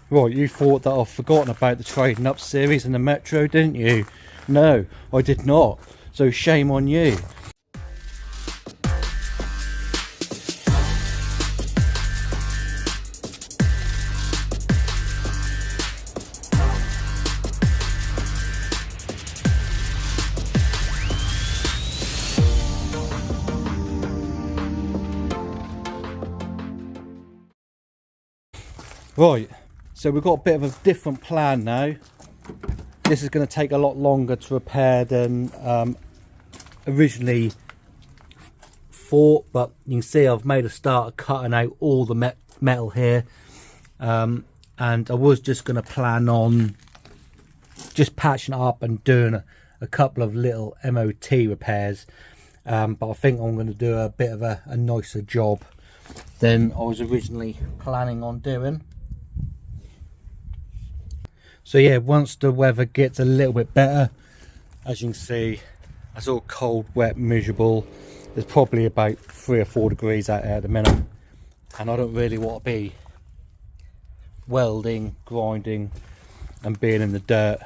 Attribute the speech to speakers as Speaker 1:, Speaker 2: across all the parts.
Speaker 1: Right, you thought that I've forgotten about the Trading Up series in the Metro, didn't you? No, I did not. So shame on you. Right, so we've got a bit of a different plan now. This is going to take a lot longer to repair than originally thought, but you can see I've made a start of cutting out all the metal here, and I was just going to plan on just patching it up and doing a couple of little MOT repairs, but I think I'm going to do a bit of a nicer job than I was originally planning on doing. So yeah, once the weather gets a little bit better, as you can see, it's all cold, wet, miserable. There's probably about 3 or 4 degrees out there at the minute, and I don't really want to be welding, grinding and being in the dirt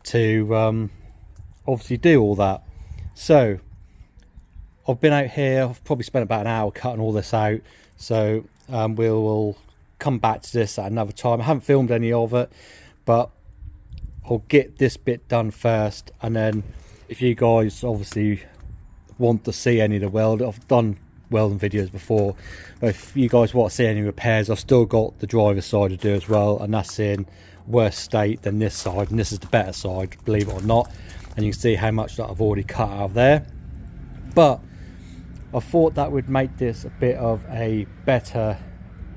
Speaker 1: to obviously do all that. So I've been out here, I've probably spent about an hour cutting all this out, so we'll come back to this at another time. I haven't filmed any of it, but I'll get this bit done first, and then if you guys obviously want to see any of the welding, I've done welding videos before, but if you guys want to see any repairs, I've still got the driver's side to do as well, and that's in worse state than this side, and this is the better side, believe it or not. And you can see how much that I've already cut out of there, but I thought that would make this a bit of a better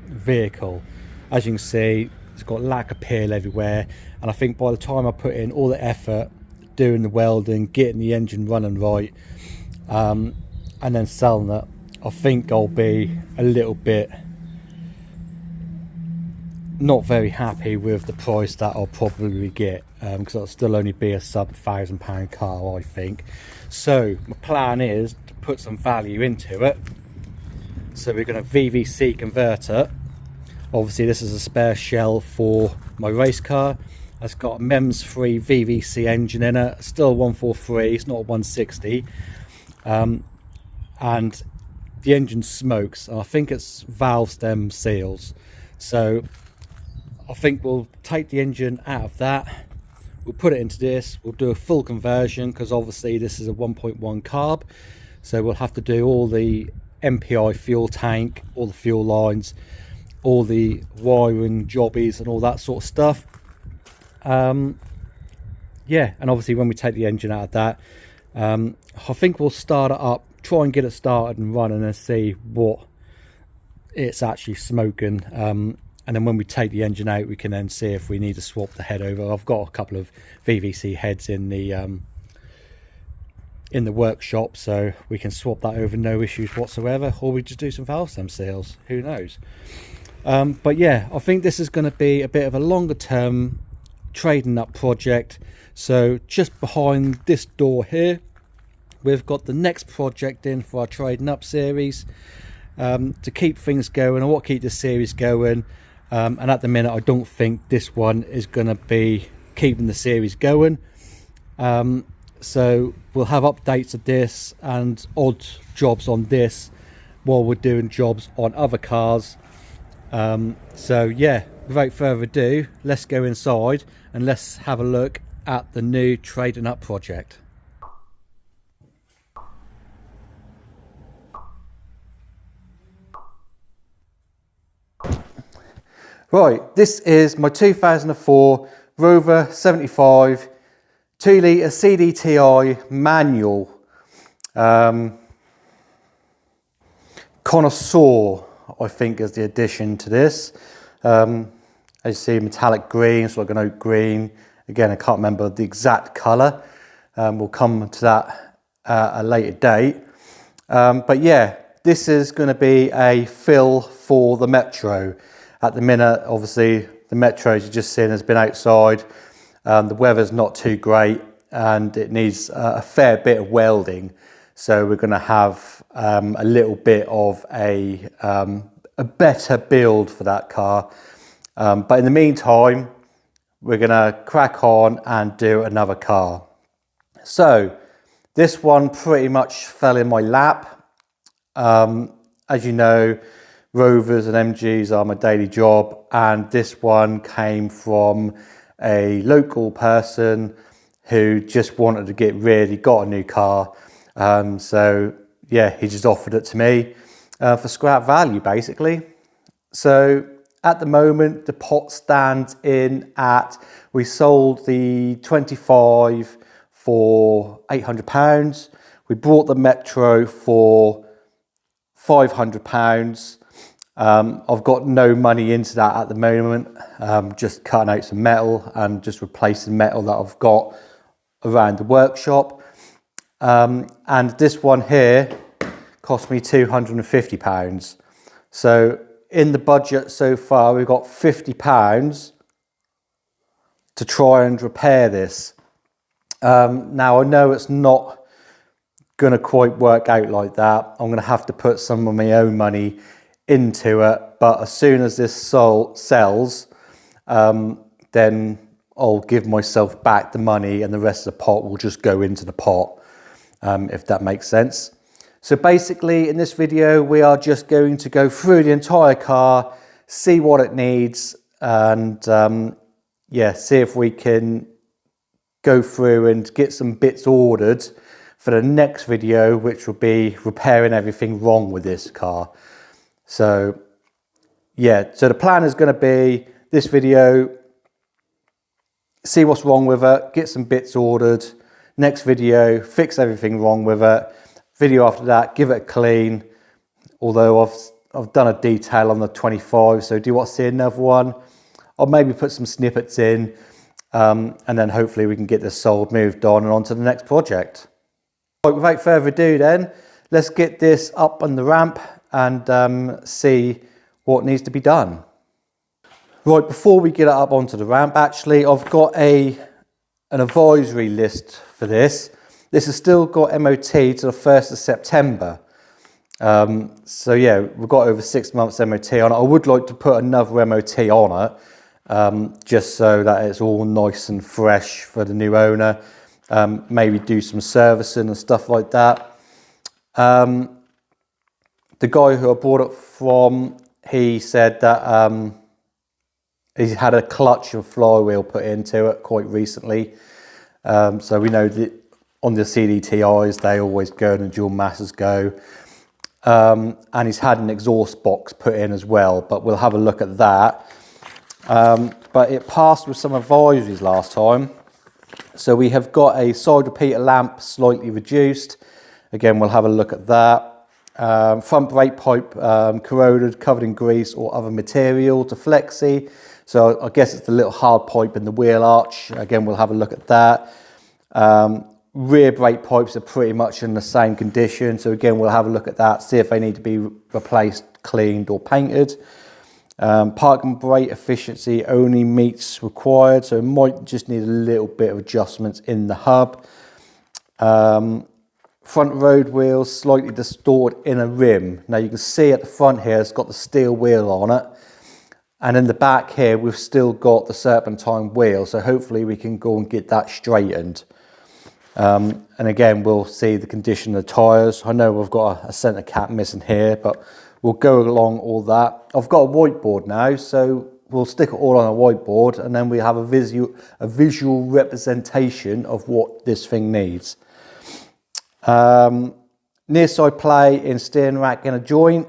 Speaker 1: vehicle. As you can see, it's got lacquer peel everywhere, and I think by the time I put in all the effort doing the welding, getting the engine running right, and then selling it, I think I'll be a little bit not very happy with the price that I'll probably get, because it'll still only be a sub £1,000 car, I think. So my plan is to put some value into it, so we're going to VVC convert it. Obviously this is a spare shell for my race car. It's got a MEMS free VVC engine in it, still 143, it's not a 160, and the engine smokes, and I think it's valve stem seals. So I think we'll take the engine out of that, we'll put it into this, we'll do a full conversion, because obviously this is a 1.1 carb, so we'll have to do all the MPI fuel tank, all the fuel lines, all the wiring jobbies and all that sort of stuff. Yeah, and obviously when we take the engine out of that, I think we'll start it up, try and get it started and running, and see what it's actually smoking, and then when we take the engine out, we can then see if we need to swap the head over. I've got a couple of VVC heads in the workshop, so we can swap that over, no issues whatsoever, or we just do some valve stem seals, who knows. But yeah, I think this is going to be a bit of a longer term trading up project. So just behind this door here, we've got the next project in for our trading up series, to keep things going. I want to keep this series going, and at the minute I don't think this one is going to be keeping the series going. So we'll have updates of this and odd jobs on this while we're doing jobs on other cars. So yeah, without further ado, let's go inside and let's have a look at the new trading up project. Right, this is my 2004 Rover 75 2-litre CDTI manual, Connoisseur, I think, is the addition to this. As you see, metallic green, it's like an oak green. Again, I can't remember the exact colour. We'll come to that at a later date. But yeah, this is going to be a fill for the Metro. At the minute, obviously, the Metro, as you just seen, has been outside. The weather's not too great, and it needs a fair bit of welding. So we're going to have a little bit of a better build for that car. But in the meantime, we're gonna crack on and do another car. So this one pretty much fell in my lap. As you know, Rovers and MGs are my daily job, and this one came from a local person who just wanted to get rid. He got a new car, so yeah, he just offered it to me for scrap value, basically. So at the moment, the pot stands in at, we sold the 25 for £800. We bought the Metro for £500. I've got no money into that at the moment. Just cutting out some metal and just replacing metal that I've got around the workshop. And this one here cost me £250. So in the budget so far, we've got £50 to try and repair this. Now I know it's not going to quite work out like that. I'm going to have to put some of my own money into it, but as soon as this sells, then I'll give myself back the money and the rest of the pot will just go into the pot, if that makes sense. So basically in this video, we are just going to go through the entire car, see what it needs, and yeah, see if we can go through and get some bits ordered for the next video, which will be repairing everything wrong with this car. So yeah, so the plan is going to be this video, see what's wrong with it, get some bits ordered. Next video, fix everything wrong with it. Video after that, give it a clean. Although I've done a detail on the 25, so do you want to see another one? I'll maybe put some snippets in, and then hopefully we can get this sold, moved on, and on to the next project. Right, without further ado then, let's get this up on the ramp and see what needs to be done. Right, before we get it up onto the ramp, actually, I've got an advisory list for this. This has still got MOT to the 1st of September. So yeah, we've got over 6 months MOT on it. I would like to put another MOT on it, just so that it's all nice and fresh for the new owner. Maybe do some servicing and stuff like that. The guy who I bought it from, he said that he's had a clutch and flywheel put into it quite recently. So we know that on the CDTIs, they always go and the dual masses go. And he's had an exhaust box put in as well, but we'll have a look at that. But it passed with some advisories last time. So we have got a side repeater lamp slightly reduced. Again, we'll have a look at that. Front brake pipe corroded, covered in grease or other material to flexi. So I guess it's the little hard pipe in the wheel arch. Again, we'll have a look at that. Rear brake pipes are pretty much in the same condition. So again, we'll have a look at that, see if they need to be replaced, cleaned or painted. Parking brake efficiency only meets required, so it might just need a little bit of adjustments in the hub. Front road wheels slightly distorted inner rim. Now you can see at the front here it's got the steel wheel on it, and in the back here we've still got the serpentine wheel, so hopefully we can go and get that straightened. And again, we'll see the condition of the tyres. I know we've got a centre cap missing here, but we'll go along all that. I've got a whiteboard now, so we'll stick it all on a whiteboard, and then we have a visual representation of what this thing needs. Near side play in steering rack in a joint.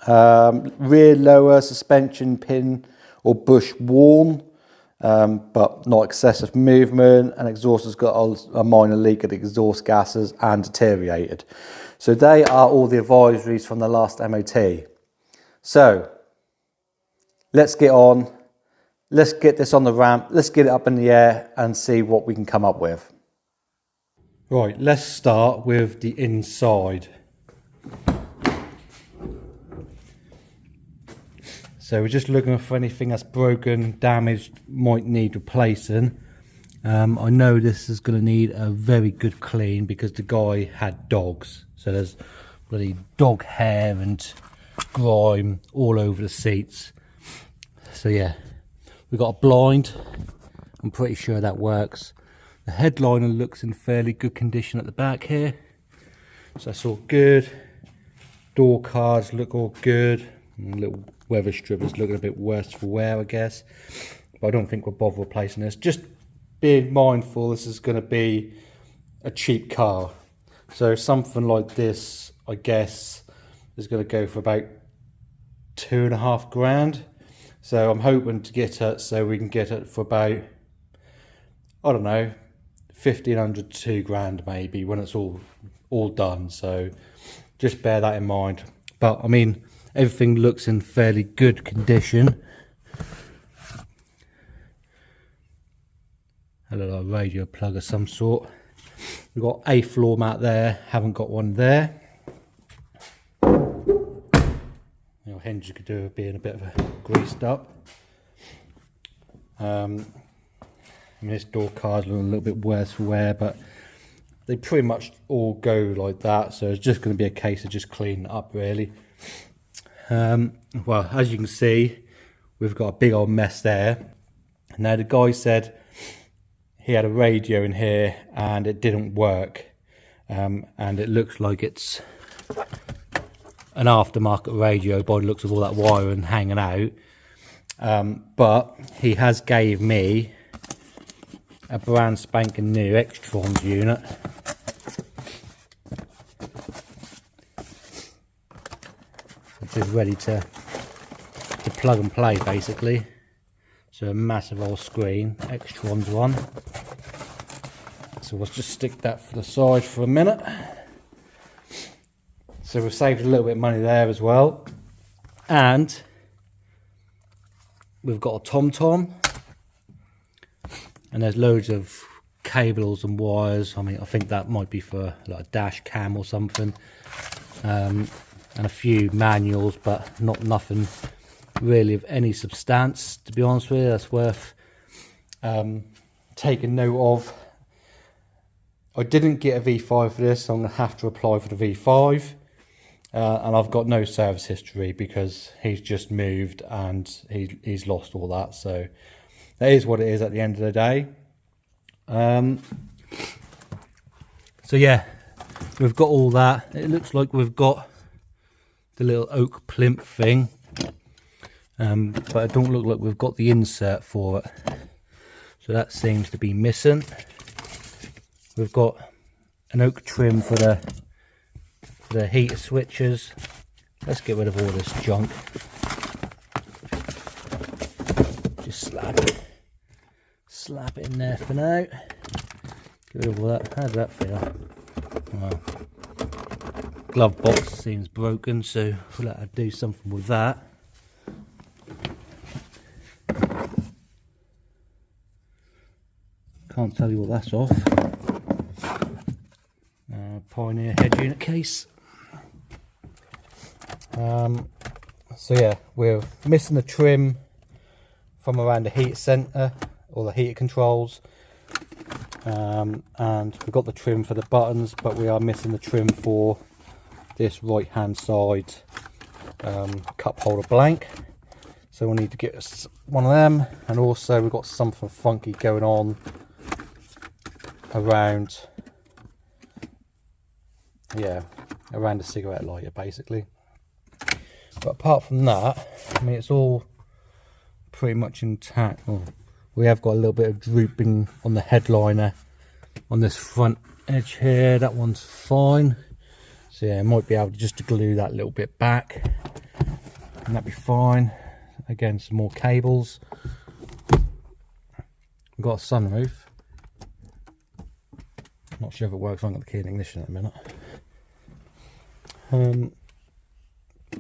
Speaker 1: Rear lower suspension pin or bush worn, but not excessive movement, and exhaust has got a minor leak of exhaust gases and deteriorated. So they are all the advisories from the last MOT. So let's get on, let's get this on the ramp, let's get it up in the air and see what we can come up with. Right, let's start with the inside. So we're just looking for anything that's broken, damaged, might need replacing. I know this is going to need a very good clean because the guy had dogs. So there's bloody dog hair and grime all over the seats. So yeah, we've got a blind. I'm pretty sure that works. The headliner looks in fairly good condition at the back here, so that's all good. Door cards look all good. And little weather strip is looking a bit worse for wear, I guess, but I don't think we'll bother replacing this. Just being mindful, this is going to be a cheap car, so something like this, I guess, is going to go for about £2.5 grand. So I'm hoping to get it so we can get it for about, I don't know, 1,500 to £2 grand maybe when it's all done. So just bear that in mind. But I mean, everything looks in fairly good condition. A little radio plug of some sort. We've got a floor mat there, haven't got one there. Your hinges could do with being a bit of a greased up. I mean, this door card's a little bit worse for wear, but they pretty much all go like that, so it's just going to be a case of just cleaning it up really. Well, as you can see, we've got a big old mess there. Now the guy said he had a radio in here and it didn't work, and it looks like it's an aftermarket radio by the looks of all that wiring hanging out. But he has gave me a brand spanking new Extrons unit. Which is ready to plug and play basically. So a massive old screen, Extrons one. So let's just stick that for the side for a minute. So we've saved a little bit of money there as well. And we've got a tom-tom. And there's loads of cables and wires. I mean, I think that might be for like a dash cam or something. And a few manuals, but nothing really of any substance, to be honest with you. That's worth taking note of. I didn't get a V5 for this, so I'm going to have to apply for the V5. And I've got no service history because he's just moved and he's lost all that. So that is what it is at the end of the day. So yeah, we've got all that. It looks like we've got the little oak plinth thing, but it don't look like we've got the insert for it. So that seems to be missing. We've got an oak trim for the heater switches. Let's get rid of all this junk. Just slap it in there for now. Get rid of all that. How does that feel? Well, glove box seems broken, so we'll have to do something with that. Can't tell you what that's off. Pioneer head unit case. So yeah, we're missing the trim from around the heater centre, or the heater controls, and we've got the trim for the buttons, but we are missing the trim for this right hand side cup holder blank. So we'll need to get us one of them, and also we've got something funky going on around, yeah, around the cigarette lighter basically. But apart from that, I mean, it's all pretty much intact. Oh, we have got a little bit of drooping on the headliner on this front edge here. That one's fine. So yeah, I might be able to just glue that little bit back and that'd be fine. Again, some more cables. We've got a sunroof. Not sure if it works. I've got the key in ignition in a minute.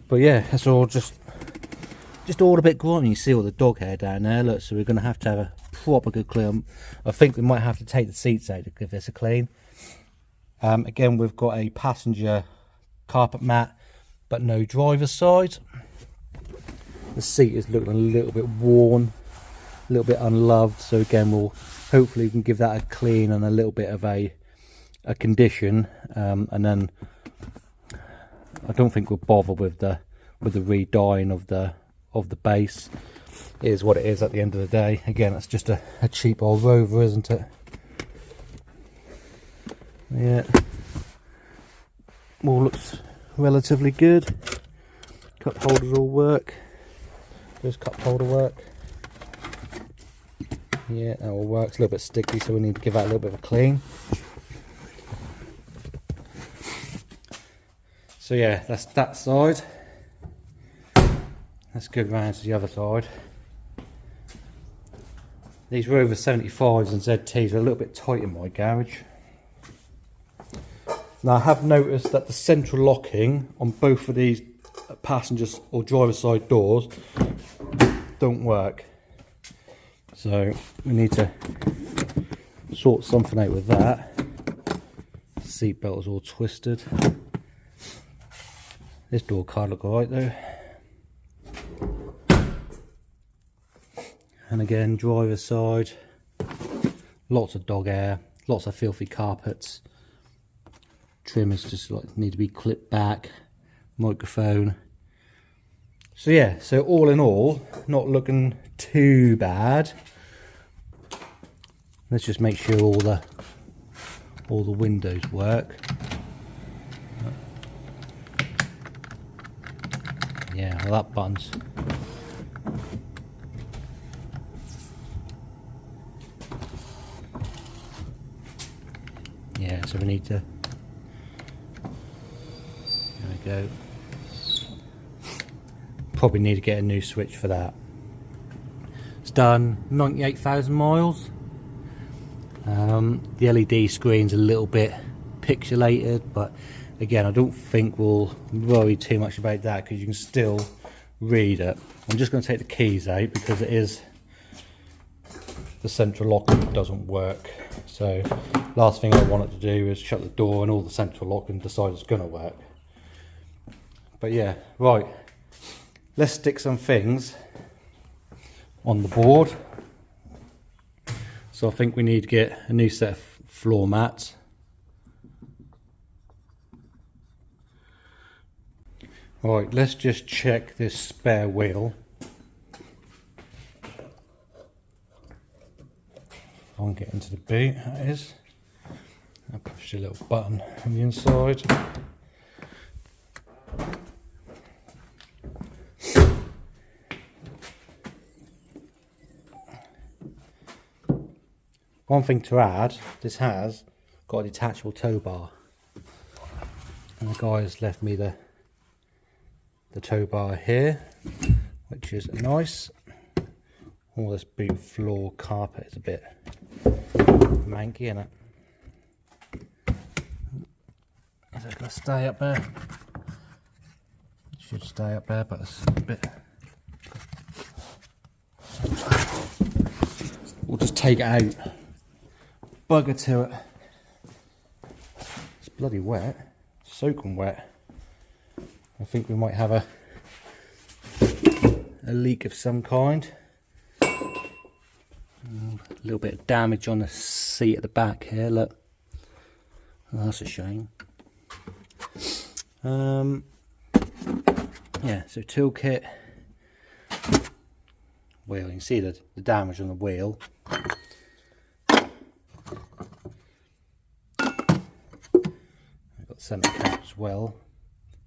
Speaker 1: But yeah, that's all just all a bit grimy. You see all the dog hair down there. Look, so we're going to have a proper good clean. I think we might have to take the seats out to give this a clean. Again, we've got a passenger carpet mat, but no driver's side. The seat is looking a little bit worn, a little bit unloved. So again, we'll hopefully we can give that a clean and a little bit of a condition, and then I don't think we'll bother with the re-dyeing of the base. it is what it is at the end of the day. Again, it's just a cheap old Rover, isn't it? Yeah, all looks relatively good. Cup holders all work. Does cup holder work? Yeah, that all works. A little bit sticky, so we need to give that a little bit of a clean. So yeah, that's that side. Let's go round to the other side. These Rover 75s and ZTs are a little bit tight in my garage. Now I have noticed that the central locking on both of these passengers or driver side doors don't work. So we need to sort something out with that. Seat belt is all twisted. This door card look alright though. And again, driver's side, lots of dog hair, lots of filthy carpets. Trimmers just like need to be clipped back, microphone. So yeah, so all in all, not looking too bad. Let's just make sure all the windows work. Yeah, well, that button's yeah, so we need to, there we go. Probably need to get a new switch for that. It's done 98,000 miles. The LED screen's a little bit pixelated, but again, I don't think we'll worry too much about that because you can still read it. I'm just going to take the keys out because it is the central lock doesn't work. So last thing I wanted to do is shut the door and all the central lock and decide it's going to work. But yeah, right. Let's stick some things on the board. So I think we need to get a new set of floor mats. Right, let's just check this spare wheel. If I can get into the boot, that is. I'll push a little button on the inside. One thing to add, this has got a detachable tow bar. And the guy has left me the tow bar here, which is nice. All this boot floor carpet is a bit manky, isn't it? Is it going to stay up there? It should stay up there, but it's a bit. We'll just take it out. Bugger to it. It's bloody wet, soaking wet. I think we might have a leak of some kind. A little bit of damage on the seat at the back here, look. Oh, that's a shame. Yeah, so toolkit. Wheel, you can see the damage on the wheel. I've got the centre cap as well.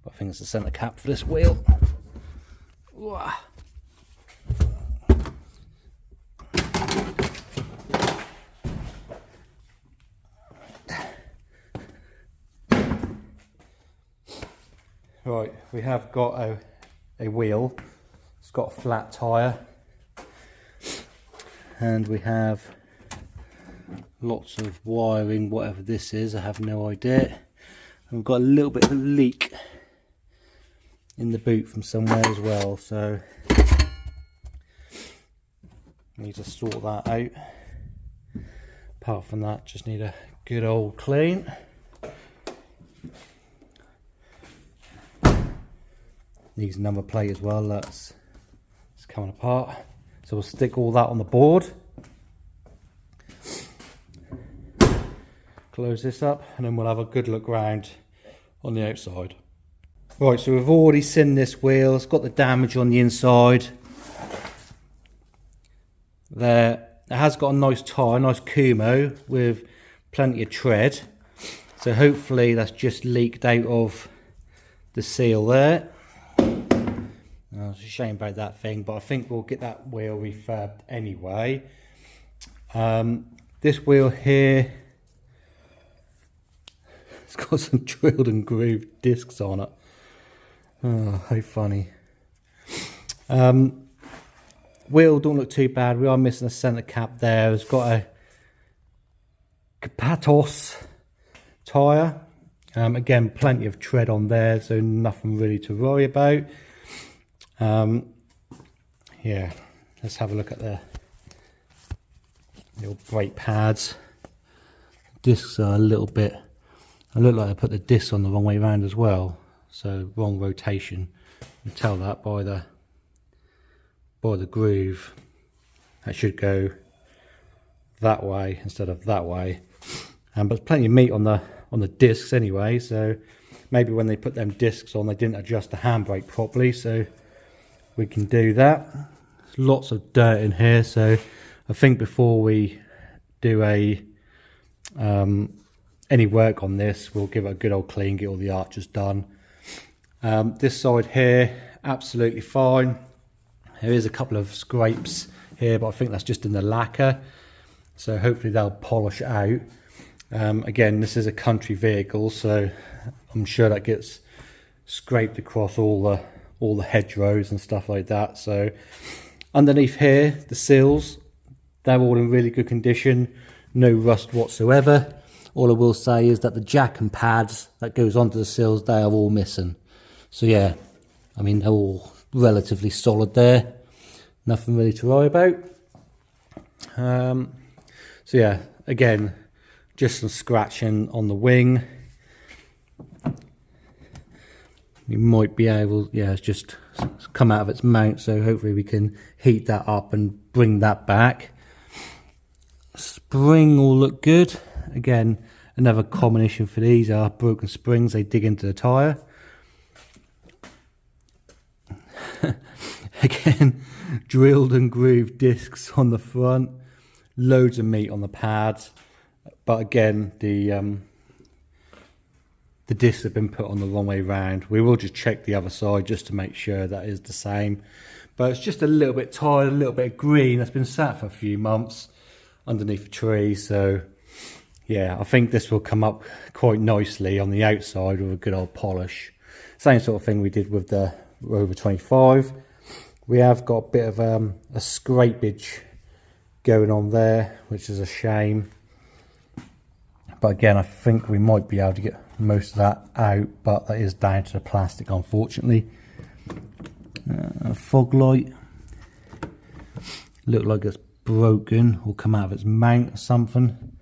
Speaker 1: I think it's the centre cap for this wheel. Wah. Right, we have got a wheel. It's got a flat tyre. And we have lots of wiring, whatever this is, I have no idea. And we've got a little bit of a leak in the boot from somewhere as well, so need to sort that out. Apart from that, just need a good old clean. Needs a number plate as well, it's coming apart. So we'll stick all that on the board. Close this up and then we'll have a good look round on the outside. Right, so we've already seen this wheel, it's got the damage on the inside. there. It has got a nice tyre, nice Kumo with plenty of tread. So hopefully that's just leaked out of the seal there. It's a shame about that thing, but I think we'll get that wheel refurbed anyway. This wheel here, it's got some drilled and grooved discs on it. Oh, how funny. Wheel don't look too bad. We are missing a centre cap there. It's got a Capatos tyre. Again, plenty of tread on there, so nothing really to worry about. Yeah, let's have a look at the little brake pads. Discs are a little bit, I look like I put the discs on the wrong way around as well, so wrong rotation. You can tell that by the groove. That should go that way instead of that way. But there's plenty of meat on the discs anyway, so maybe when they put them discs on they didn't adjust the handbrake properly, so we can do that. There's lots of dirt in here, so I think before we do any work on this, we'll give it a good old clean, get all the arches done. This side here, absolutely fine. There is a couple of scrapes here, but I think that's just in the lacquer, so hopefully they'll polish it out. Again, this is a country vehicle, so I'm sure that gets scraped across all the hedgerows and stuff like that. So underneath here, the sills, they're all in really good condition, no rust whatsoever. All I will say is that the jack and pads that goes onto the sills, they are all missing. So yeah, I mean, they're all relatively solid there, nothing really to worry about. So yeah, again, just some scratching on the wing. You might be able, yeah, it's just come out of its mount, so hopefully we can heat that up and bring that back. Spring all look good. Again, another common issue for these are broken springs, they dig into the tyre. Again, drilled and grooved discs on the front, loads of meat on the pads, but again, the discs have been put on the wrong way round. We will just check the other side just to make sure that is the same, but it's just a little bit tired, a little bit of green that's been sat for a few months underneath a tree. So yeah, I think this will come up quite nicely on the outside with a good old polish. Same sort of thing we did with the Rover 25. We have got a bit of a scrapage going on there, which is a shame. But again, I think we might be able to get most of that out, but that is down to the plastic, unfortunately. Fog light. Look like it's broken or come out of its mount or something.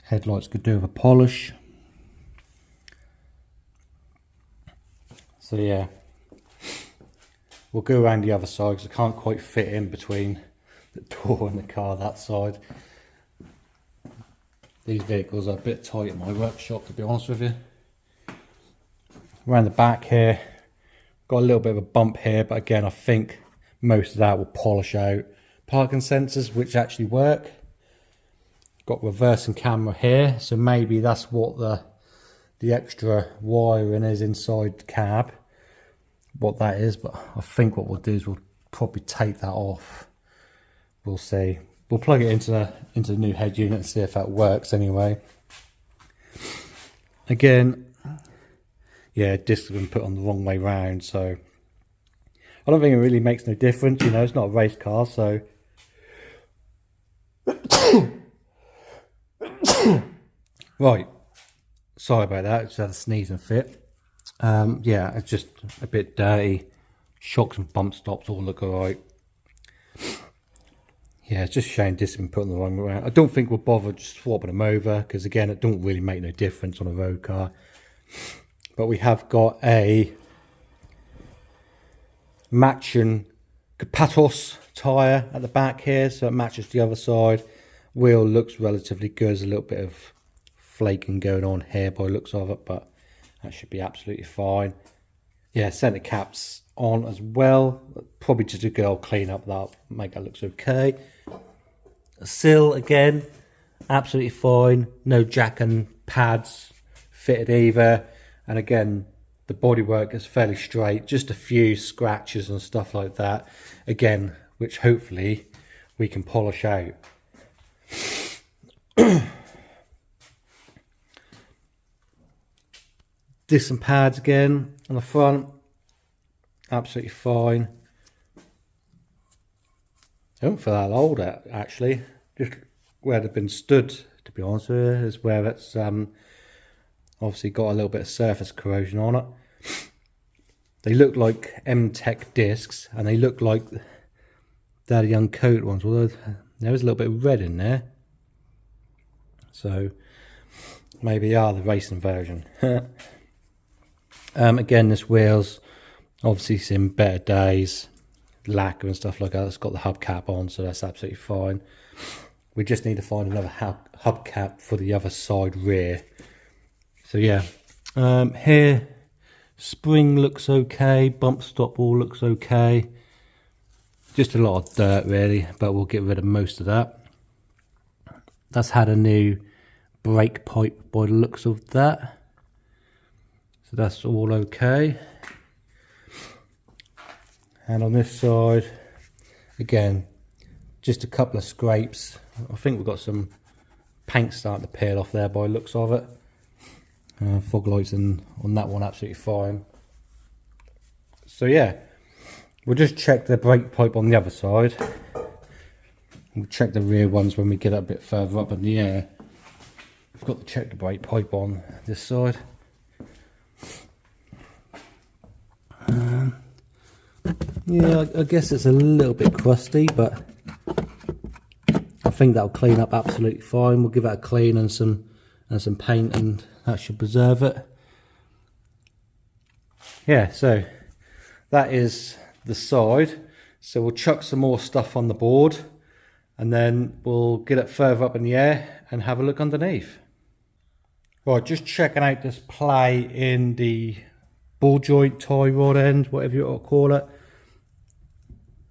Speaker 1: Headlights could do with a polish. So yeah, we'll go around the other side because I can't quite fit in between the door and the car that side. These vehicles are a bit tight in my workshop, to be honest with you. Around the back here, got a little bit of a bump here, but again, I think most of that will polish out. Parking sensors, which actually work. Got reversing camera here, so maybe that's what the extra wiring is inside the cab. What that is, but I think what we'll do is we'll probably take that off. We'll see. We'll plug it into the new head unit and see if that works anyway. Again, yeah, discs have been put on the wrong way round, so I don't think it really makes no difference. You know, it's not a race car, so right. Sorry about that. Just had a sneezing fit. Yeah, it's just a bit dirty. Shocks and bump stops all look alright. Yeah, it's just a shame this has been put on the wrong way around. I don't think we'll bother just swapping them over, because again, it don't really make no difference on a road car. But we have got a matching Capatos tyre at the back here, so it matches the other side. Wheel looks relatively good. There's a little bit of flaking going on here by the looks of it, but that should be absolutely fine. Yeah, centre caps on as well. Probably just a good old clean up, that'll make that looks okay. Sill again, absolutely fine, no jack and pads fitted either, and again the bodywork is fairly straight, just a few scratches and stuff like that, again, which hopefully we can polish out. Disc and pads again on the front, absolutely fine. I don't feel that old actually, just where they've been stood, to be honest with you, is where it's obviously got a little bit of surface corrosion on it. They look like M-Tech discs, and they look like they're the uncoated ones, although there is a little bit of red in there, so maybe they are the racing version. Again, this wheel's obviously seen better days, lacquer and stuff like that. It's got the hubcap on, so that's absolutely fine. We just need to find another hubcap for the other side rear. So yeah, here spring looks okay, bump stop all looks okay. Just a lot of dirt really, but we'll get rid of most of that. That's had a new brake pipe by the looks of that, so that's all okay. And on this side, again, just a couple of scrapes. I think we've got some paint starting to peel off there by the looks of it. Fog lights on that one absolutely fine. So yeah, we'll just check the brake pipe on the other side. We'll check the rear ones when we get a bit further up in the air. We've got to check the brake pipe on this side. Yeah, I guess it's a little bit crusty, but I think that'll clean up absolutely fine. We'll give it a clean and some paint, and that should preserve it. Yeah, so that is the side. So we'll chuck some more stuff on the board, and then we'll get it further up in the air and have a look underneath. Right, just checking out this play in the ball joint, tie rod end, whatever you want to call it.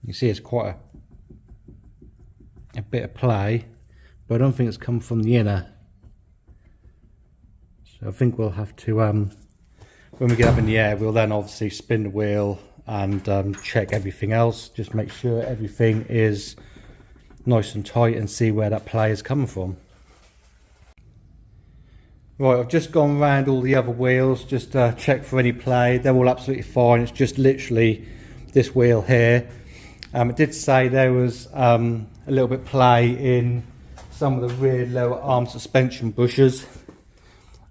Speaker 1: You see it's quite a bit of play, but I don't think it's come from the inner. So I think we'll have to, when we get up in the air, we'll then obviously spin the wheel and check everything else, just make sure everything is nice and tight and see where that play is coming from. Right, I've just gone around all the other wheels, just check for any play. They're all absolutely fine. It's just literally this wheel here. It did say there was a little bit play in some of the rear lower arm suspension bushes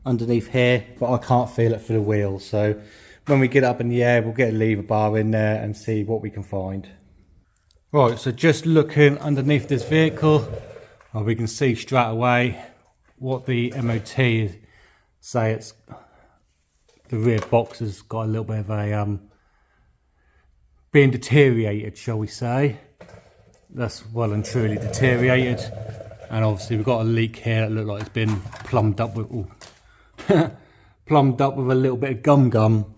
Speaker 1: underneath here, but I can't feel it for the wheel. So when we get up in the air, we'll get a lever bar in there and see what we can find. Right, so just looking underneath this vehicle, we can see straight away what the MOT say. It's the rear box has got a little bit of a being deteriorated, shall we say. That's well and truly deteriorated, and obviously we've got a leak here that looks like it's been plumbed up with plumbed up with a little bit of gum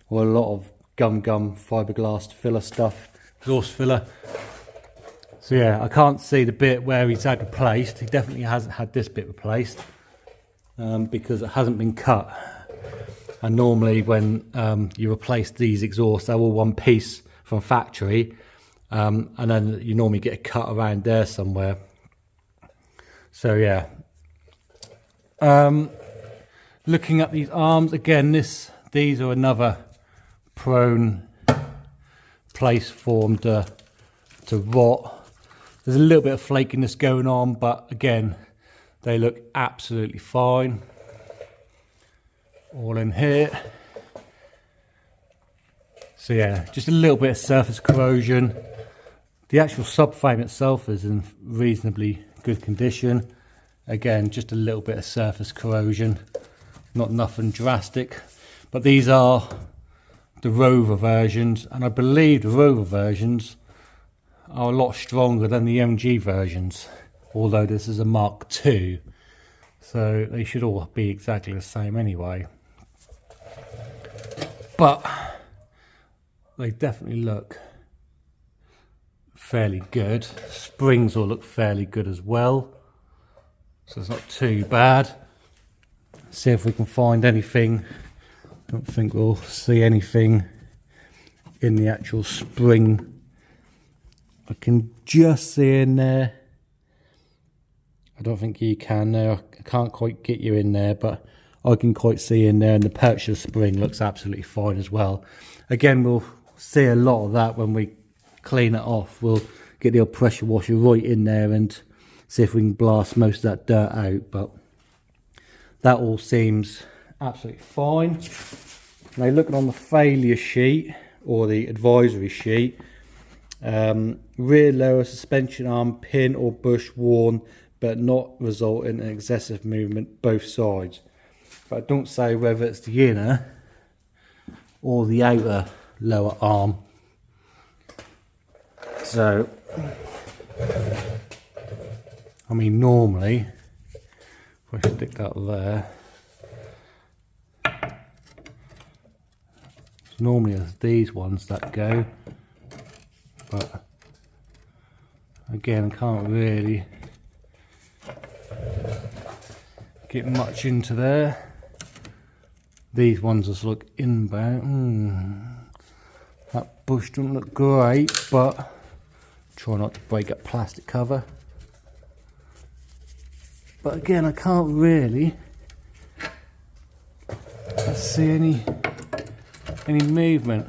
Speaker 1: or a lot of gum fiberglass filler stuff, exhaust filler. So yeah, I can't see the bit where he's had replaced. He definitely hasn't had this bit replaced because it hasn't been cut. And normally when you replace these exhausts, they're all one piece from factory, and then you normally get a cut around there somewhere. So yeah, looking at these arms again, these are another prone place for them to rot. There's a little bit of flakiness going on, but again, they look absolutely fine. All in here. So yeah, just a little bit of surface corrosion. The actual subframe itself is in reasonably good condition. Again, just a little bit of surface corrosion, not nothing drastic. But these are the Rover versions, and I believe the Rover versions are a lot stronger than the MG versions, although this is a Mark II, so they should all be exactly the same anyway. But they definitely look fairly good. Springs all look fairly good as well, so it's not too bad. See if we can find anything. I don't think we'll see anything in the actual spring. I can just see in there. I don't think you can there. I can't quite get you in there, but I can quite see in there, and the perch of the spring looks absolutely fine as well. Again, we'll see a lot of that when we clean it off. We'll get the old pressure washer right in there and see if we can blast most of that dirt out, but that all seems absolutely fine. Now looking on the failure sheet or the advisory sheet, rear lower suspension arm pin or bush worn but not result in an excessive movement both sides. But I don't say whether it's the inner or the outer lower arm. So, I mean, normally, if I stick that there, normally it's these ones that go, but again, I can't really get much into there. These ones just look inbound. That bush doesn't look great, but try not to break up plastic cover. But again, I can't really see any movement.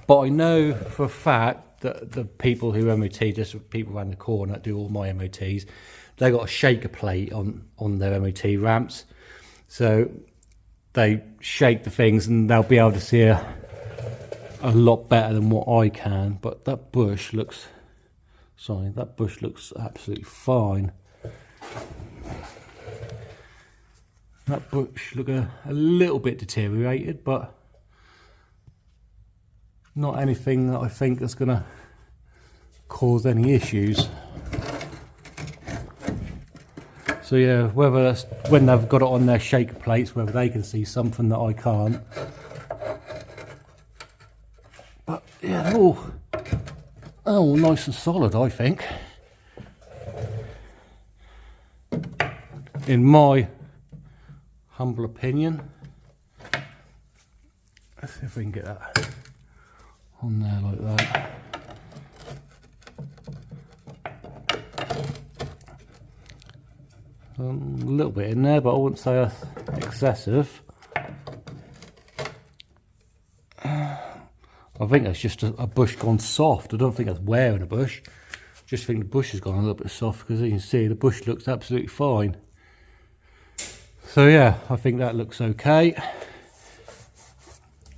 Speaker 1: But I know for a fact that the people who MOT, just people around the corner that do all my MOTs, they got a shaker plate on their MOT ramps. So they shake the things and they'll be able to see a lot better than what I can. But that bush looks, that bush looks absolutely fine. That bush looks a little bit deteriorated, but not anything that I think is going to cause any issues. So yeah, whether that's when they've got it on their shaker plates, whether they can see something that I can't. But yeah, they're all nice and solid, I think. In my humble opinion. Let's see if we can get that on there like that. A little bit in there, but I wouldn't say that's excessive. I think that's just a bush gone soft. I don't think that's wearing a bush. I just think the bush has gone a little bit soft, because as you can see, the bush looks absolutely fine. So yeah, I think that looks okay.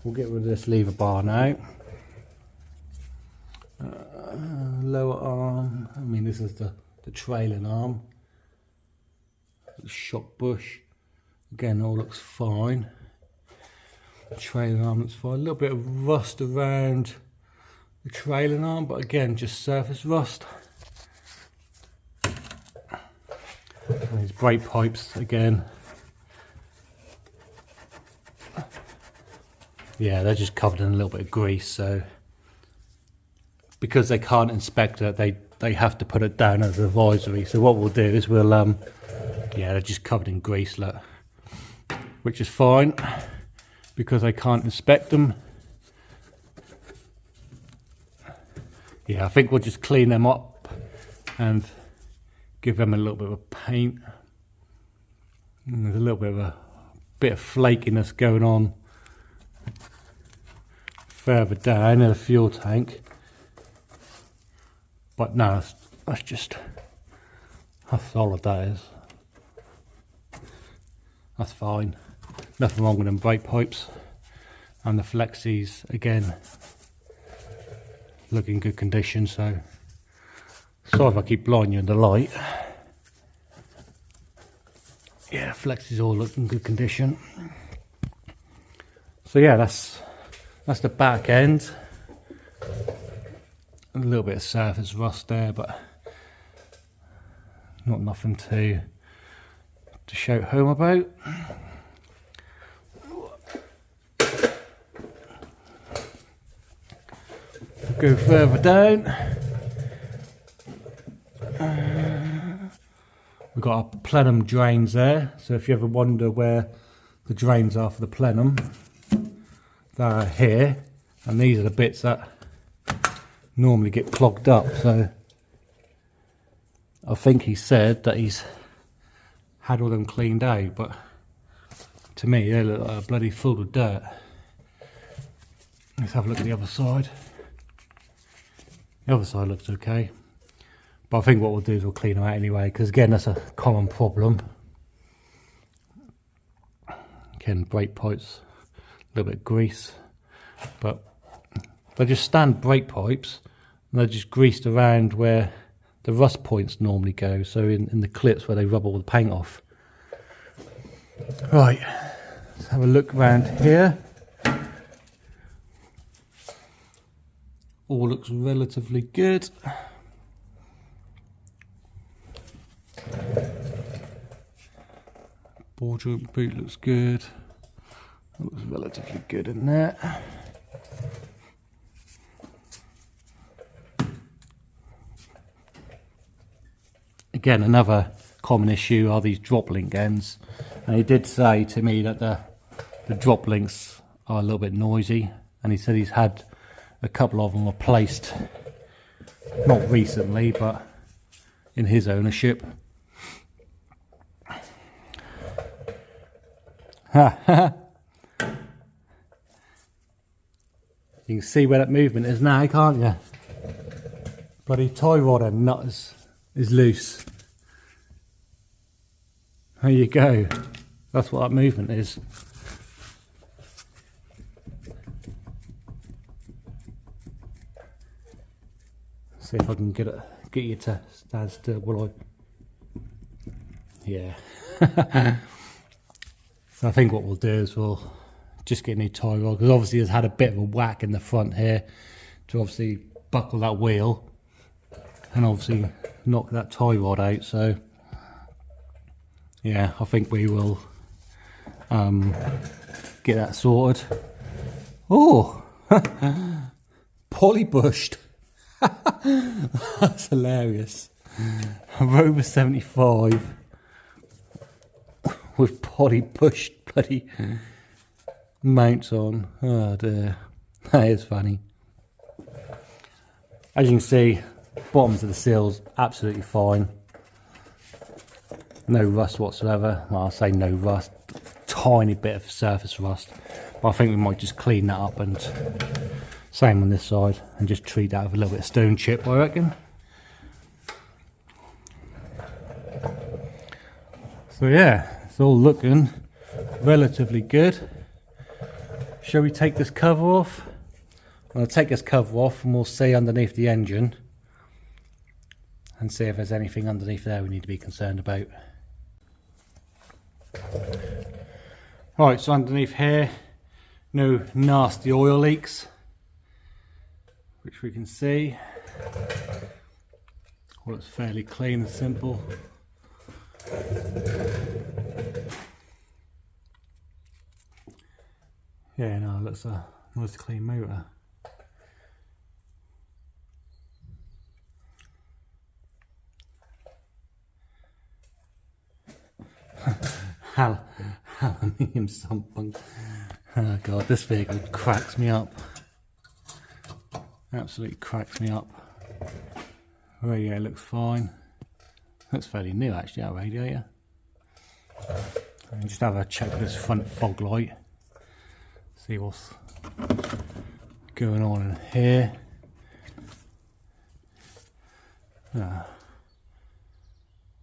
Speaker 1: We'll get rid of this lever bar now. Lower arm, I mean this is the trailing arm. The shock bush, again all looks fine. The trailing arm looks fine. A little bit of rust around the trailing arm, but again just surface rust. And these brake pipes again. Yeah, they're just covered in a little bit of grease, so because they can't inspect it, they have to put it down as advisory. So what we'll do is we'll yeah, they're just covered in grease, look, which is fine because they can't inspect them. Yeah, I think we'll just clean them up and give them a little bit of a paint. And there's a little bit of flakiness going on further down in the fuel tank, but no, that's just how solid that is. That's fine, nothing wrong with them brake pipes. And the flexis again look in good condition, so sorry if I keep blinding you in the light. Yeah, flexis all look in good condition. So yeah, that's the back end. A little bit of surface rust there, but not nothing to shout home about. Go further down. We've got our plenum drains there, so if you ever wonder where the drains are for the plenum, they're here, and these are the bits that normally get clogged up. So I think he said that he's had all them cleaned out, but to me they look like bloody full of dirt. Let's have a look at the other side. The other side looks okay, but I think what we'll do is we'll clean them out anyway, because again, that's a common problem. Again, brake pipes, a little bit of grease, but they're just stand brake pipes, and they're just greased around where the rust points normally go, so in the clips where they rub all the paint off. Right, let's have a look around here. All looks relatively good. Ball joint boot looks good. Looks relatively good in there. Again, another common issue are these drop link ends, and he did say to me that the drop links are a little bit noisy, and he said he's had a couple of them replaced, not recently, but in his ownership. You can see where that movement is now, can't you? Bloody tie rod and nut is loose. There you go. That's what that movement is. See if I can get you to stand still while I... Yeah. So I think what we'll do is we'll just get a new tie rod, because obviously it's had a bit of a whack in the front here to obviously buckle that wheel and obviously knock that tie rod out. So yeah, I think we will get that sorted. Oh, polybushed. That's hilarious. A Rover 75 with polybushed bloody mounts on. Oh dear, that is funny. As you can see, bottoms of the seals absolutely fine. No rust whatsoever. Well, I'll say no rust, tiny bit of surface rust, but I think we might just clean that up, and same on this side, and just treat that with a little bit of stone chip, I reckon. So yeah, it's all looking relatively good. Shall we take this cover off? I'm going to take this cover off and we'll see underneath the engine and see if there's anything underneath there we need to be concerned about. Right, so underneath here, no nasty oil leaks, which we can see. Well, it's fairly clean and simple. Yeah, no, it looks a nice clean motor. Aluminium something. Oh god, this vehicle cracks me up. Absolutely cracks me up. Oh yeah, it looks fine. Looks fairly new actually, our radiator. And just have a check with this front fog light. See what's going on in here. I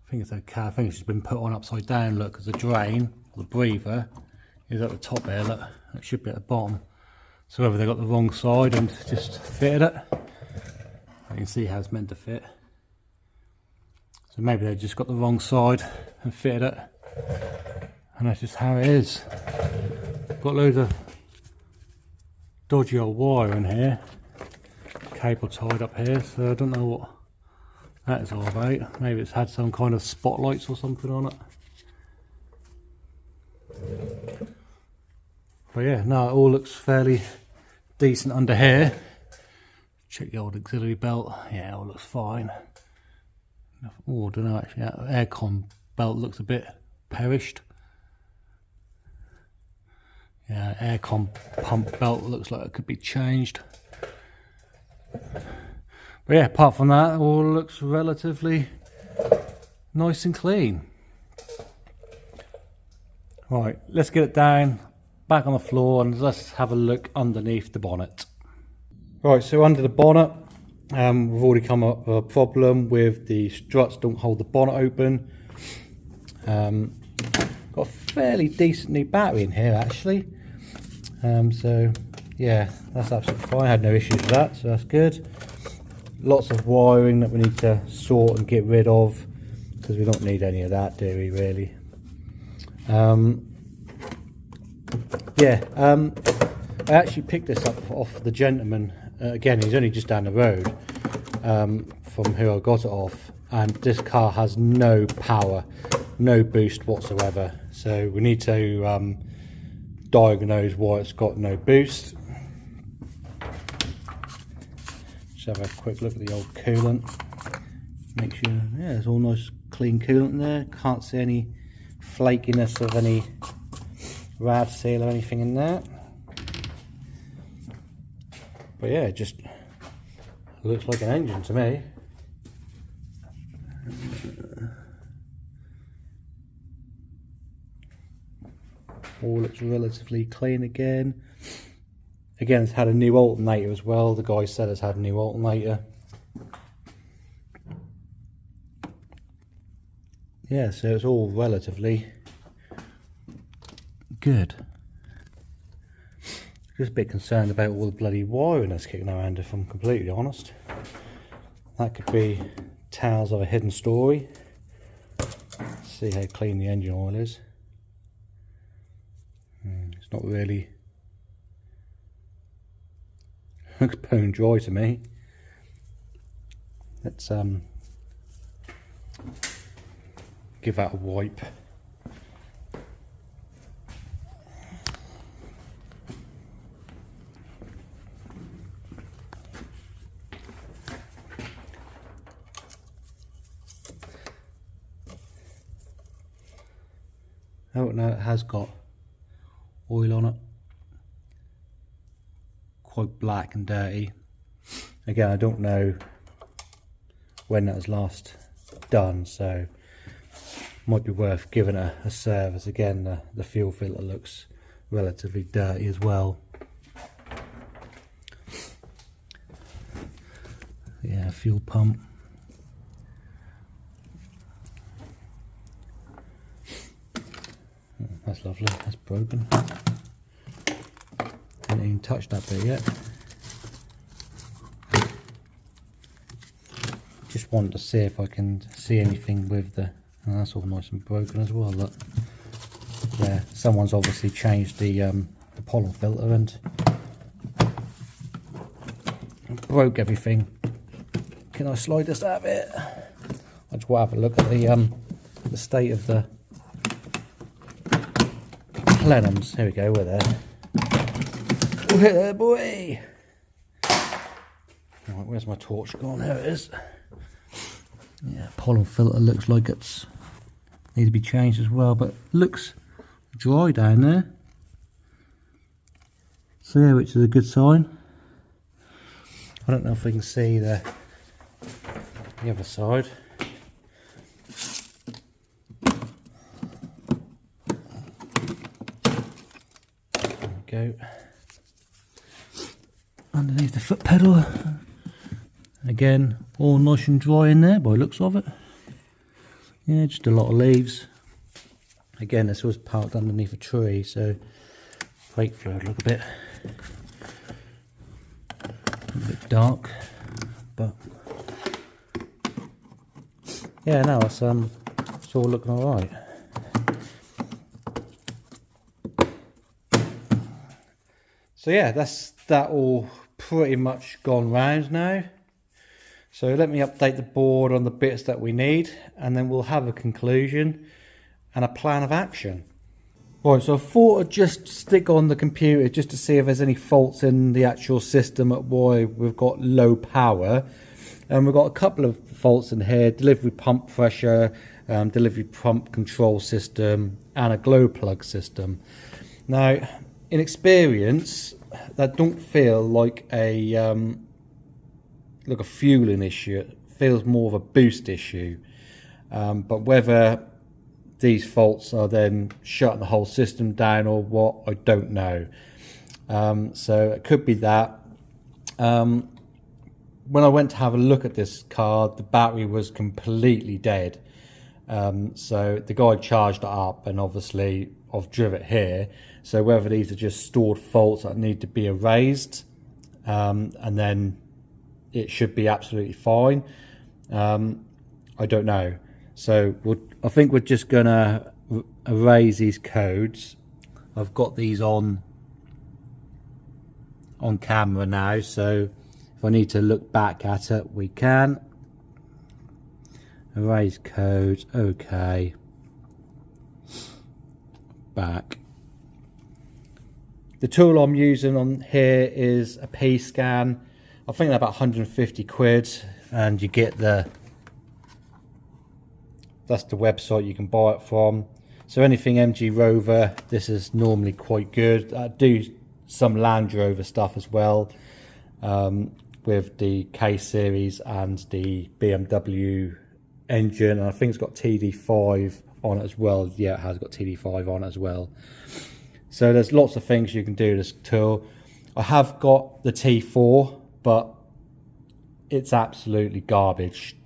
Speaker 1: think it's okay. I think it's just been put on upside down, look, because the drain, or the breather, is at the top there, look. It should be at the bottom. So whether they got the wrong side and just fitted it, you can see how it's meant to fit. So maybe they just got the wrong side and fitted it, and that's just how it is. Got loads of dodgy old wire in here, cable tied up here, so I don't know what that is all about. Maybe it's had some kind of spotlights or something on it. But yeah, no, it all looks fairly decent under here. Check the old auxiliary belt. Yeah, it all looks fine. Oh, I don't know actually. That aircon belt looks a bit perished. Yeah, aircon pump belt looks like it could be changed. But yeah, apart from that, it all looks relatively nice and clean. Right, let's get it down, back on the floor, and let's have a look underneath the bonnet. Right, so under the bonnet, we've already come up with a problem with the struts don't hold the bonnet open. Got a fairly decent new battery in here actually. So yeah, that's absolutely fine. I had no issues with that, so that's good. Lots of wiring that we need to sort and get rid of, because we don't need any of that, do we really? I actually picked this up off the gentleman. Again, he's only just down the road from who I got it off, and this car has no power, no boost whatsoever. So we need to diagnose why it's got no boost. Just have a quick look at the old coolant. Make sure, yeah, there's all nice clean coolant in there. Can't see any flakiness of any rad seal or anything in there. But yeah, it just looks like an engine to me. All looks relatively clean again. Again, it's had a new alternator as well. The guy said it's had a new alternator. Yeah, so it's all relatively good. Just a bit concerned about all the bloody wiring that's kicking around, if I'm completely honest. That could be tales of a hidden story. Let's see how clean the engine oil is. It's not really, looks bone dry to me. Let's give that a wipe. Oh no, it has got oil on it, quite black and dirty. Again, I don't know when that was last done, so might be worth giving it a service. Again, the fuel filter looks relatively dirty as well. Yeah, fuel pump. That's lovely. That's broken. Haven't even touched that bit yet. Just want to see if I can see anything with the. Oh, that's all nice and broken as well. Look. Yeah, someone's obviously changed the pollen filter and broke everything. Can I slide this out of it? I just want to have a look at the state of the plenums. Here we go, we're there. We're there, boy. Right, where's my torch gone? There it is. Yeah, pollen filter looks like it's need to be changed as well, but looks dry down there. So yeah, which is a good sign. I don't know if we can see the other side. Go underneath the foot pedal. Again, all nice and dry in there by the looks of it. Yeah, just a lot of leaves. Again, this was parked underneath a tree, so brake fluid look a bit dark, but yeah, no, it's all looking all right. So yeah, that's that all pretty much gone round now. So let me update the board on the bits that we need, and then we'll have a conclusion and a plan of action. Right, so I thought I'd just stick on the computer just to see if there's any faults in the actual system at why we've got low power. And we've got a couple of faults in here: delivery pump pressure, delivery pump control system, and a glow plug system. Now, in experience, that don't feel like a fueling issue. It feels more of a boost issue. But whether these faults are then shutting the whole system down or what, I don't know. So it could be that. When I went to have a look at this car, the battery was completely dead. So the guy charged it up, and obviously I've driven it here. So whether these are just stored faults that need to be erased, and then it should be absolutely fine. I don't know. So I think we're just gonna erase these codes. I've got these on camera now, so if I need to look back at it, we can. Erase codes, okay. Back. The tool I'm using on here is a P scan. I think they're about 150 quid, and you get that's the website you can buy it from. So anything MG Rover, this is normally quite good. I do some Land Rover stuff as well, with the K series and the BMW engine, and I think it's got TD5 on it as well. Yeah, it has got TD5 on it as well. So there's lots of things you can do with this tool. I have got the T4, but it's absolutely garbage.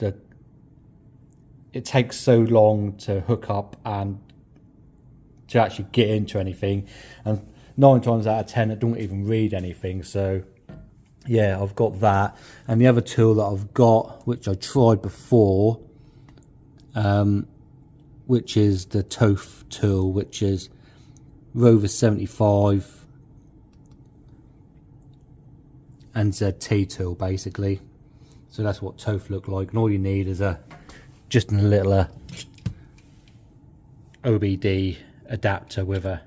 Speaker 1: It takes so long to hook up and to actually get into anything, and 9 times out of 10 it don't even read anything. So yeah, I've got that. And the other tool that I've got, which I tried before, which is the TOF tool, which is Rover 75 and ZT tool basically. So that's what TOF look like, and all you need is just a little OBD adapter with a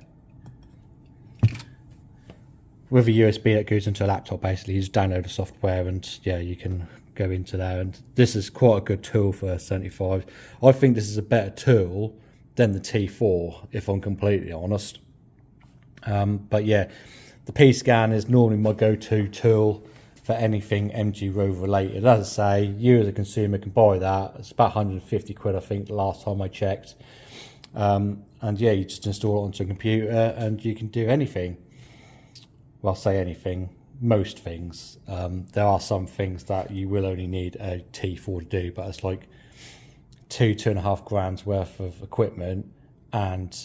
Speaker 1: USB that goes into a laptop. Basically, you just download the software, and yeah, you can go into there. And this is quite a good tool for 75. I think this is a better tool than the T4, if I'm completely honest. But yeah, the P scan is normally my go-to tool for anything MG Rover related. As I say, you as a consumer can buy that. It's about 150 quid, I think, the last time I checked. And yeah, you just install it onto a computer and you can do anything. Well, say anything, most things. There are some things that you will only need a T4 to do, but it's like 2.5 grand's worth of equipment, and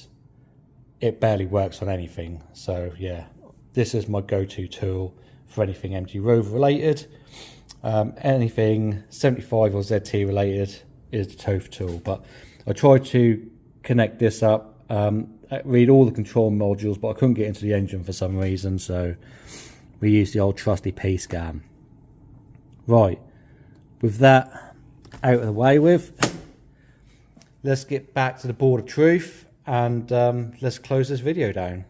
Speaker 1: it barely works on anything. So yeah, this is my go-to tool for anything MG Rover related. Anything 75 or ZT related is the TOF tool. But I tried to connect this up, read all the control modules, but I couldn't get into the engine for some reason, so we used the old trusty P scan. Right, with that out of the way with, let's get back to the board of truth, and let's close this video down.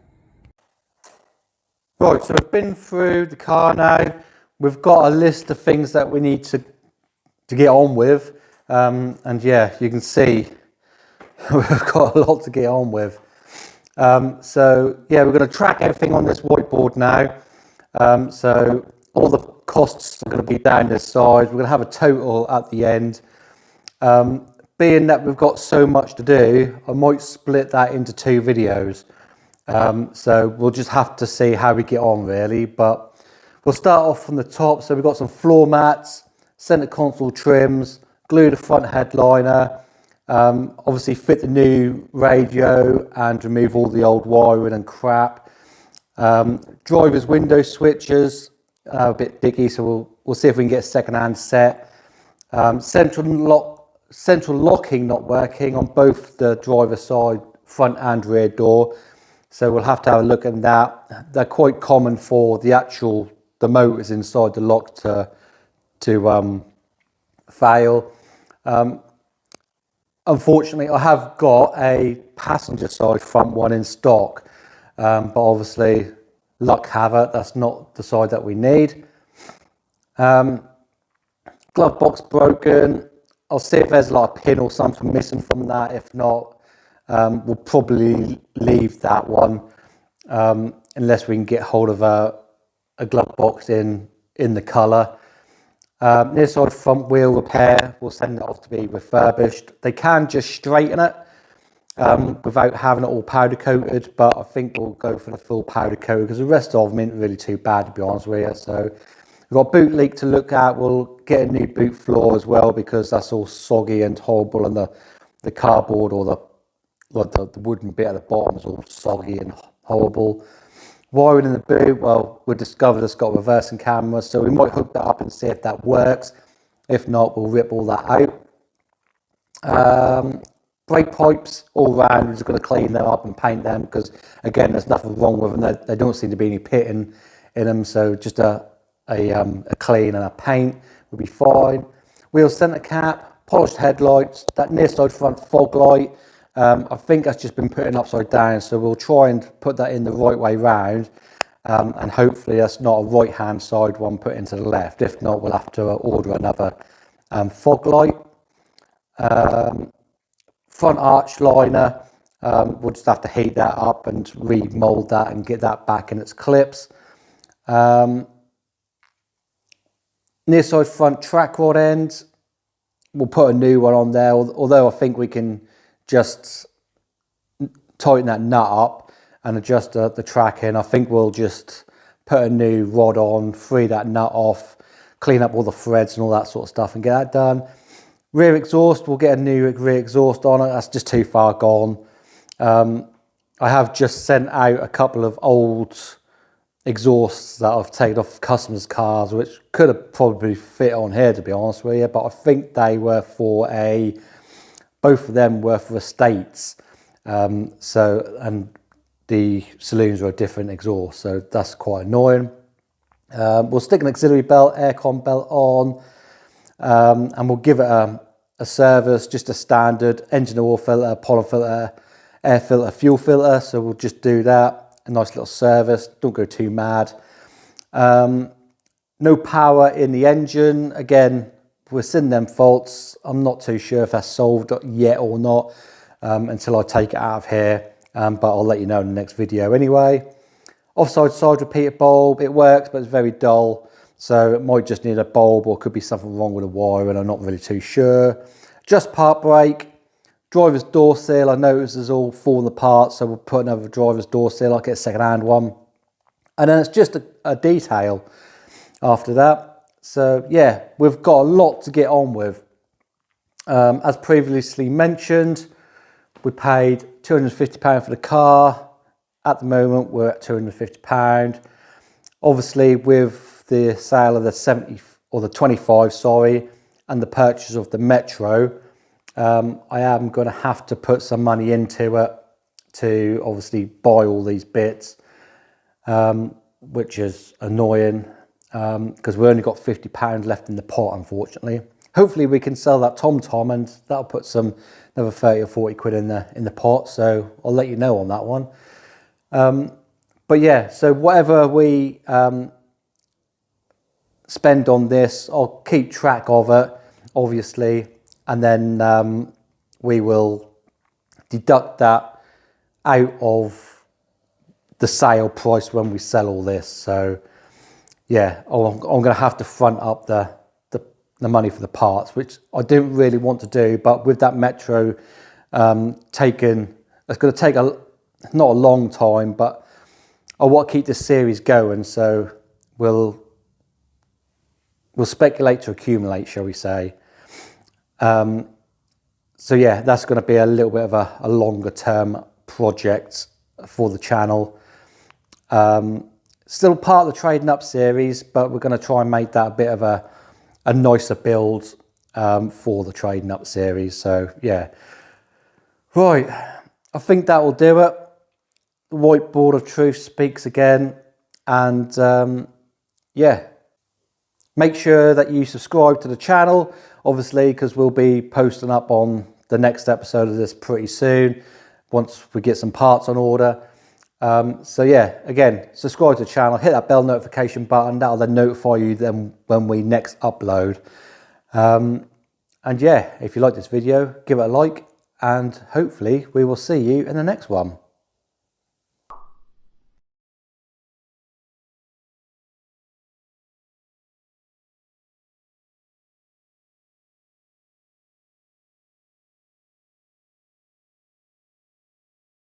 Speaker 1: Right, so we've been through the car now. We've got a list of things that we need to get on with, and yeah, you can see we've got a lot to get on with. So yeah, we're going to track everything on this whiteboard now. So all the costs are going to be down this side. We're going to have a total at the end. Being that we've got so much to do, I might split that into 2 videos. So we'll just have to see how we get on really, but we'll start off from the top. So we've got some floor mats, center console trims, glue the front headliner, obviously fit the new radio and remove all the old wiring and crap. Driver's window switches, a bit diggy, so we'll see if we can get a second-hand set. Central locking not working on both the driver's side, front and rear door. So we'll have to have a look at that. They're quite common for the motors inside the lock to fail. Unfortunately, I have got a passenger side front one in stock, but obviously, luck have it, that's not the side that we need. Glove box broken. I'll see if there's like a pin or something missing from that. If not, we'll probably leave that one unless we can get hold of a glove box in the colour. Near side front wheel repair, we'll send it off to be refurbished. They can just straighten it without having it all powder coated, but I think we'll go for the full powder coat because the rest of them ain't really too bad, to be honest with you. So we've got boot leak to look at. We'll get a new boot floor as well because that's all soggy and horrible, and the cardboard or the wooden bit at the bottom is all soggy and horrible. Wiring in the boot, well, we discovered it's got reversing cameras, so we might hook that up and see if that works. If not, we'll rip all that out. Brake pipes all round, we're just going to clean them up and paint them because, again, there's nothing wrong with them. There don't seem to be any pitting in them, so just a clean and a paint will be fine. Wheel centre cap, polished headlights, that near side front fog light. I think that's just been put in upside down, so we'll try and put that in the right way round, and hopefully that's not a right hand side one put into the left. If not, we'll have to order another fog light. Front arch liner, we'll just have to heat that up and remold that and get that back in its clips. Near side front track rod end, we'll put a new one on there, although I think we can just tighten that nut up and adjust the track in. I think we'll just put a new rod on, free that nut off, clean up all the threads and all that sort of stuff and get that done. Rear exhaust, we'll get a new rear exhaust on it. That's just too far gone. I have just sent out a couple of old exhausts that I've taken off customers' cars, which could have probably fit on here, to be honest with you, but I think they were for both of them were for estates, and the saloons are a different exhaust, so that's quite annoying. We'll stick an auxiliary belt, aircon belt on, and we'll give it a service, just a standard engine oil filter, pollen filter, air filter, fuel filter, so we'll just do that, a nice little service, don't go too mad. No power in the engine, again, we're seeing them faults. I'm not too sure if that's solved yet or not until I take it out of here, but I'll let you know in the next video anyway. Offside side repeater bulb, it works, but it's very dull, so it might just need a bulb or could be something wrong with the wire, and I'm not really too sure. Just part brake, driver's door seal, I notice is all falling apart, so we'll put another driver's door seal. I'll get a second-hand one, and then it's just a detail after that. So yeah, we've got a lot to get on with. As previously mentioned, we paid £250 for the car. At the moment, we're at £250. Obviously, with the sale of the 70 or the 25, sorry, and the purchase of the Metro, I am going to have to put some money into it to obviously buy all these bits, which is annoying. Because we only got £50 left in the pot, unfortunately. Hopefully we can sell that TomTom and that'll put another 30 or 40 quid in the pot, so I'll let you know on that one. But yeah, so whatever we spend on this, I'll keep track of it, obviously, and then we will deduct that out of the sale price when we sell all this. So yeah, I'm going to have to front up the money for the parts, which I didn't really want to do, but with that Metro it's going to take not a long time, but I want to keep this series going, so we'll speculate to accumulate, shall we say. So yeah, that's going to be a little bit of a longer term project for the channel. Still part of the Trading Up series, but we're going to try and make that a bit of a nicer build for the Trading Up series. So yeah, right, I think that will do it. The whiteboard of truth speaks again, and yeah, make sure that you subscribe to the channel, obviously, because we'll be posting up on the next episode of this pretty soon, once we get some parts on order. So yeah, again, subscribe to the channel, hit that bell notification button. That'll then notify you then when we next upload. And yeah, if you like this video, give it a like, and hopefully we will see you in the next one.